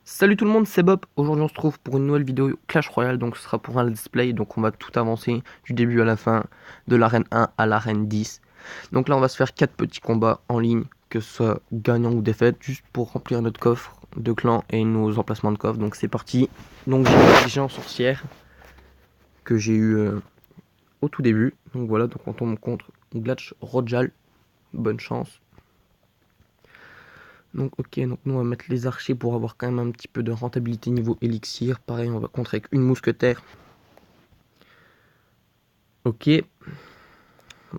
Salut tout le monde, c'est Bob. Aujourd'hui on se trouve pour une nouvelle vidéo Clash Royale, donc ce sera pour un display, donc on va tout avancer du début à la fin, de l'arène 1 à l'arène 10. Donc là on va se faire 4 petits combats en ligne, que ce soit gagnant ou défaite, juste pour remplir notre coffre de clan et nos emplacements de coffre. Donc c'est parti. Donc j'ai une géant sorcière que j'ai eu au tout début. Donc voilà, donc on tombe contre Glatch Rojal, bonne chance. Donc ok, donc nous on va mettre les archers pour avoir quand même un petit peu de rentabilité niveau élixir. Pareil, on va contrer avec une mousquetaire. Ok.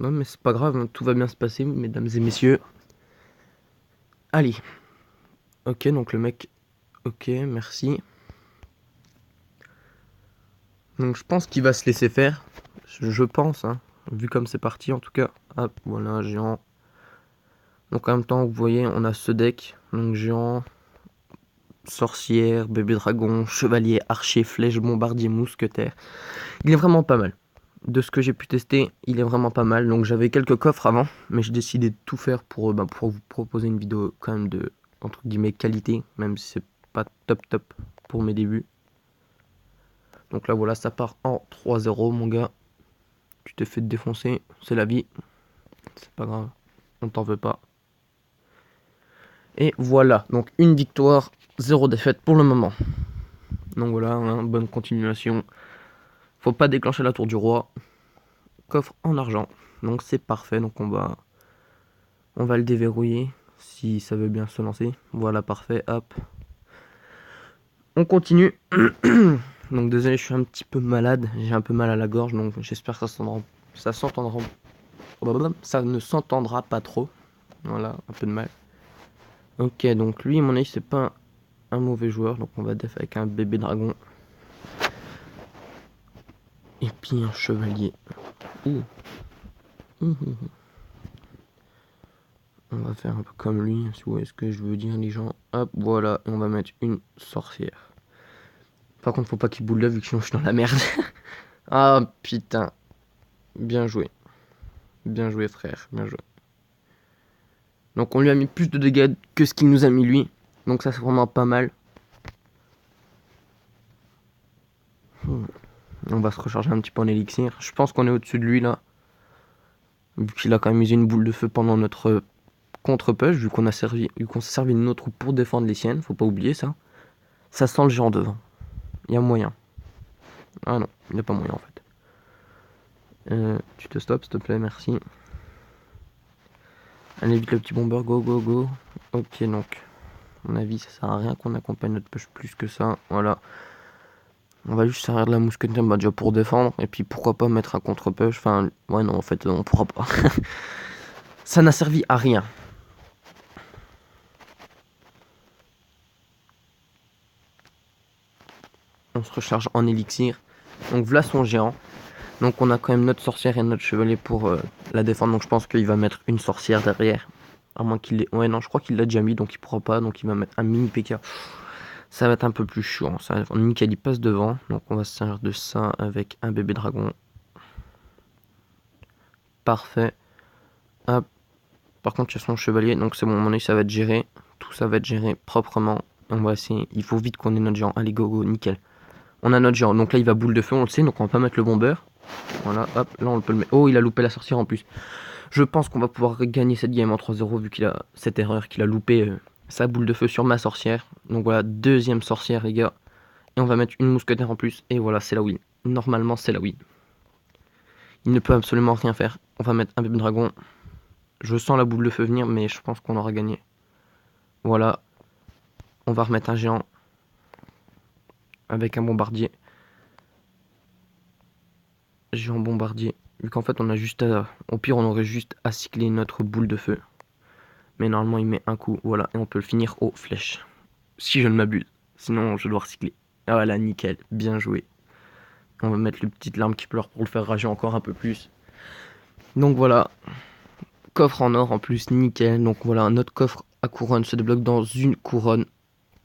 Non mais c'est pas grave, hein, tout va bien se passer, mesdames et messieurs. Allez. Ok, donc le mec... Ok, merci. Donc je pense qu'il va se laisser faire. Je pense, hein. Vu comme c'est parti en tout cas. Hop, voilà, géant. Donc en même temps, vous voyez, on a ce deck. Donc géant, sorcière, bébé dragon, chevalier, archer, flèche, bombardier, mousquetaire. Il est vraiment pas mal. De ce que j'ai pu tester, il est vraiment pas mal. Donc j'avais quelques coffres avant, mais j'ai décidé de tout faire pour vous proposer une vidéo quand même de, entre guillemets, qualité, même si c'est pas top pour mes débuts. Donc là voilà, ça part en 3-0 mon gars. Tu t'es fait défoncer, c'est la vie. C'est pas grave, on t'en veut pas. Et voilà, donc une victoire, 0 défaite pour le moment. Donc voilà, hein, bonne continuation. Faut pas déclencher la tour du roi. Coffre en argent. Donc c'est parfait, donc on va le déverrouiller si ça veut bien se lancer. Voilà, parfait, hop. On continue. Donc désolé, je suis un petit peu malade, j'ai un peu mal à la gorge, donc j'espère que ça ne s'entendra pas trop. Voilà, un peu de mal. Ok, donc lui, à mon avis, c'est pas un mauvais joueur, donc on va def avec un bébé dragon. Et puis un chevalier. Ouh. On va faire un peu comme lui, si vous voyez ce que je veux dire, les gens. Hop, voilà, et on va mettre une sorcière. Par contre, faut pas qu'il boule là, vu que sinon je suis dans la merde. Ah, putain. Bien joué. Bien joué, frère. Bien joué. Donc, on lui a mis plus de dégâts que ce qu'il nous a mis lui. Donc, ça, c'est vraiment pas mal. On va se recharger un petit peu en élixir. Je pense qu'on est au-dessus de lui, là. Vu qu'il a quand même usé une boule de feu pendant notre contre-push, vu qu'on s'est servi de notre pour défendre les siennes. Faut pas oublier ça. Ça sent le géant devant. Il y a moyen. Ah non, il n'y a pas moyen, en fait. Tu te stops, s'il te plaît, merci. Allez vite le petit bomber, go go go. Ok, donc à mon avis ça sert à rien qu'on accompagne notre push plus que ça. Voilà. On va juste servir de la mousquetaire déjà pour défendre. Et puis pourquoi pas mettre un contre-push. Enfin, ouais non en fait on pourra pas. Ça n'a servi à rien. On se recharge en élixir. Donc voilà son géant. Donc on a quand même notre sorcière et notre chevalier pour la défendre. Donc je pense qu'il va mettre une sorcière derrière. À moins qu'il ait... Ouais non je crois qu'il l'a déjà mis donc il pourra pas. Donc il va mettre un mini PK. Ça va être un peu plus chiant. Ça, nickel, il passe devant. Donc on va se servir de ça avec un bébé dragon. Parfait. Hop. Par contre, il y a son chevalier. Donc c'est bon, à mon avis, ça va être géré. Tout ça va être géré proprement. On va essayer. Il faut vite qu'on ait notre géant. Allez, go, go, nickel. On a notre géant. Donc là, il va boule de feu, on le sait. Donc on va pas mettre le bomber. Voilà, hop. Là, on peut le mettre. Oh, il a loupé la sorcière en plus. Je pense qu'on va pouvoir gagner cette game en 3-0 vu qu'il a cette erreur qu'il a loupé sa boule de feu sur ma sorcière. Donc voilà, deuxième sorcière, les gars. Et on va mettre une mousquetaire en plus. Et voilà, c'est la win. Normalement, c'est la win. Il ne peut absolument rien faire. On va mettre un bébé dragon. Je sens la boule de feu venir, mais je pense qu'on aura gagné. Voilà. On va remettre un géant. Avec un bombardier. Géant bombardier. Vu qu'en fait, on a juste à... Au pire, on aurait juste à cycler notre boule de feu. Mais normalement, il met un coup. Voilà. Et on peut le finir aux flèches. Si je ne m'abuse. Sinon, je dois recycler. Ah voilà, nickel. Bien joué. On va mettre le petite larme qui pleure pour le faire rager encore un peu plus. Donc voilà. Coffre en or en plus, nickel. Donc voilà, notre coffre à couronne se débloque dans une couronne.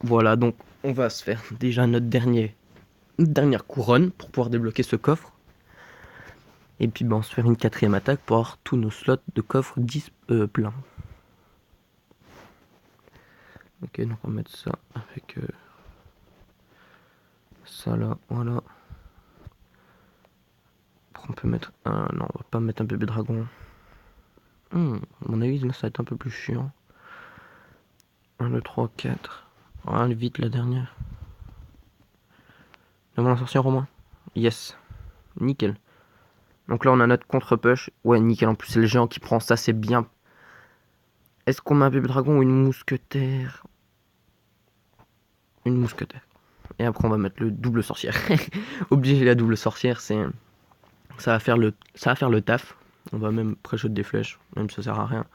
Voilà, donc on va se faire déjà notre dernière couronne pour pouvoir débloquer ce coffre. Et puis on va se faire une quatrième attaque pour avoir tous nos slots de coffre pleins. Ok, donc on va mettre ça avec ça là, voilà. Après, on peut mettre un... Non, on va pas mettre un bébé dragon. À mon avis, là, ça va être un peu plus chiant. 1, 2, 3, 4. Allez, vite, la dernière. Devant la sorcière au moins. Yes. Nickel. Donc là, on a notre contre-push. Ouais, nickel. En plus, c'est le géant qui prend ça, c'est bien. Est-ce qu'on met un bébé dragon ou une mousquetaire? Une mousquetaire. Et après, on va mettre le double sorcière. Obligé, la double sorcière, c'est... Ça va faire le taf. On va même pré-shot des flèches, même si ça sert à rien.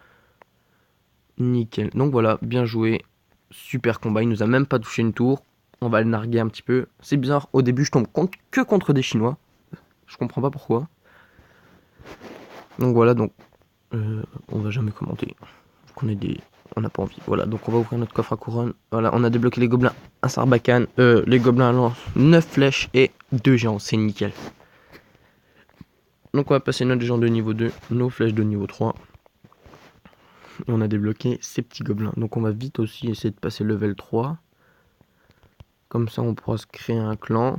Nickel. Donc voilà, bien joué. Super combat. Il nous a même pas touché une tour. On va le narguer un petit peu. C'est bizarre. Au début, je tombe que contre des Chinois. Je comprends pas pourquoi. Donc voilà, donc on va jamais commenter. On n'a pas envie. Voilà, donc on va ouvrir notre coffre à couronne. Voilà, on a débloqué les gobelins, un sarbacane, les gobelins à lance, 9 flèches et 2 géants. C'est nickel. Donc on va passer notre géant de niveau 2, nos flèches de niveau 3. Et on a débloqué ces petits gobelins. Donc on va vite aussi essayer de passer level 3. Comme ça on pourra se créer un clan.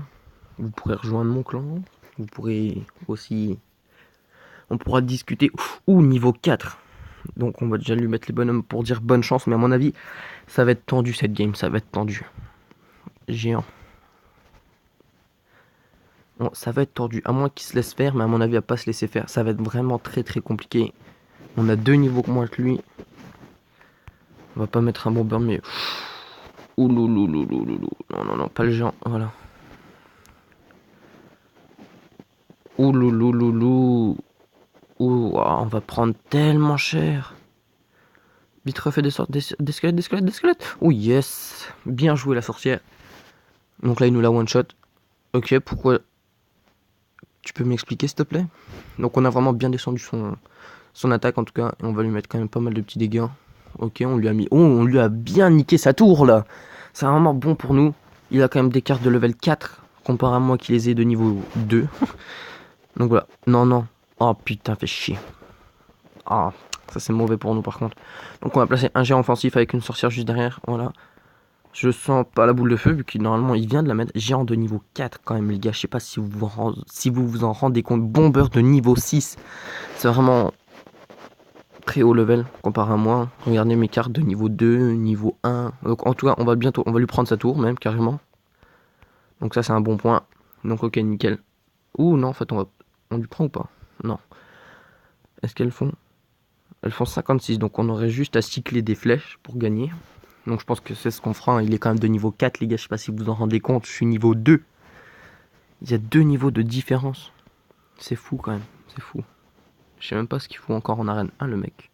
Vous pourrez rejoindre mon clan. Vous pourrez aussi... On pourra discuter. Ouh, niveau 4. Donc on va déjà lui mettre les bonhommes pour dire bonne chance. Mais à mon avis, ça va être tendu cette game. Ça va être tendu. Géant. Bon, ça va être tendu. À moins qu'il se laisse faire. Mais à mon avis, il va pas se laisser faire. Ça va être vraiment très très compliqué. On a 2 niveaux moins que lui. On va pas mettre un bomber, mais... Oulouloulouloulou. Non, pas le géant. Voilà. Ouloulouloulou. Ouh, on va prendre tellement cher. Vite refait des squelettes. Oh yes. Bien joué la sorcière. Donc là, il nous la one-shot. Ok, pourquoi... Tu peux m'expliquer, s'il te plaît? Donc on a vraiment bien descendu son attaque, en tout cas. Et on va lui mettre quand même pas mal de petits dégâts. Ok, on lui a mis... Oh, on lui a bien niqué sa tour, là. C'est vraiment bon pour nous. Il a quand même des cartes de level 4, comparé à moi qui les ai de niveau 2. Donc voilà. Non. Oh putain, fait chier. Ah, ça c'est mauvais pour nous par contre. Donc on va placer un géant offensif avec une sorcière juste derrière. Voilà. Je sens pas la boule de feu vu qu'il normalement il vient de la mettre. Géant de niveau 4 quand même les gars. Je sais pas si vous vous en rendez compte. Bomber de niveau 6. C'est vraiment très haut level comparé à moi. Regardez mes cartes de niveau 2, niveau 1. Donc en tout cas on va lui prendre sa tour même carrément. Donc ça c'est un bon point. Donc ok nickel. Ouh non en fait on lui prend ou pas? Non. Est-ce qu'elles font? Elles font 56, donc on aurait juste à cycler des flèches pour gagner. Donc je pense que c'est ce qu'on fera. Il est quand même de niveau 4 les gars, je sais pas si vous vous en rendez compte. Je suis niveau 2. Il y a 2 niveaux de différence. C'est fou quand même, c'est fou. Je sais même pas ce qu'il faut encore en arène 1 le mec.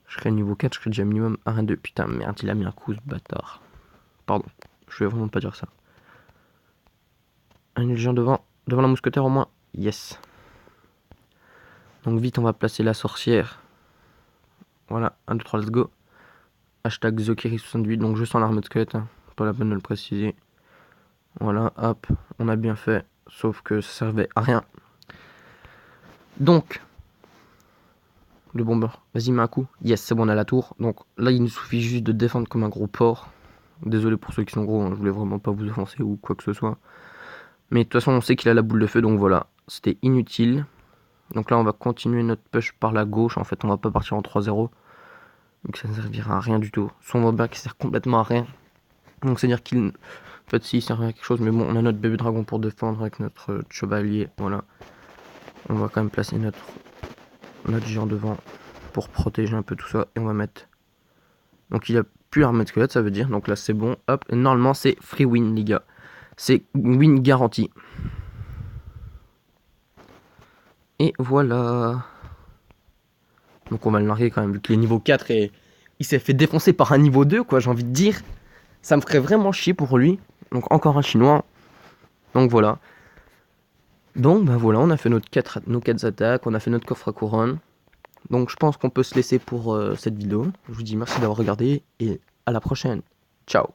Je serais niveau 4, je serais déjà minimum arène 2. Putain merde, il a mis un coup ce bâtard. Pardon, je vais vraiment pas dire ça. Un géant devant la mousquetaire au moins. Yes. Donc vite on va placer la sorcière. Voilà, 1, 2, 3, let's go. Hashtag Zokiri68, donc je sens l'armée de squelette, hein. Pas la peine de le préciser. Voilà, hop, on a bien fait. Sauf que ça servait à rien. Donc, le bomber, vas-y mets un coup. Yes, c'est bon, on a la tour. Donc là, il nous suffit juste de défendre comme un gros porc. Désolé pour ceux qui sont gros, hein, je voulais vraiment pas vous offenser ou quoi que ce soit. Mais de toute façon, on sait qu'il a la boule de feu, donc voilà, c'était inutile. Donc là, on va continuer notre push par la gauche. En fait, on va pas partir en 3-0. Donc ça ne servira à rien du tout. Son bomber qui sert complètement à rien. Donc c'est-à-dire qu'il... En fait, si, il sert à quelque chose. Mais bon, on a notre bébé dragon pour défendre avec notre chevalier. Voilà. On va quand même placer notre géant devant pour protéger un peu tout ça. Et on va mettre... Donc il a plus l'armée de squelette, ça veut dire. Donc là, c'est bon. Hop. Et normalement, c'est free win, les gars. C'est win garanti. Et voilà. Donc on va le larguer quand même, vu qu'il est niveau 4 et il s'est fait défoncer par un niveau 2, quoi, j'ai envie de dire. Ça me ferait vraiment chier pour lui. Donc encore un chinois. Donc voilà. Donc ben voilà, on a fait nos 4 attaques, on a fait notre coffre à couronne. Donc je pense qu'on peut se laisser pour cette vidéo. Je vous dis merci d'avoir regardé et à la prochaine. Ciao.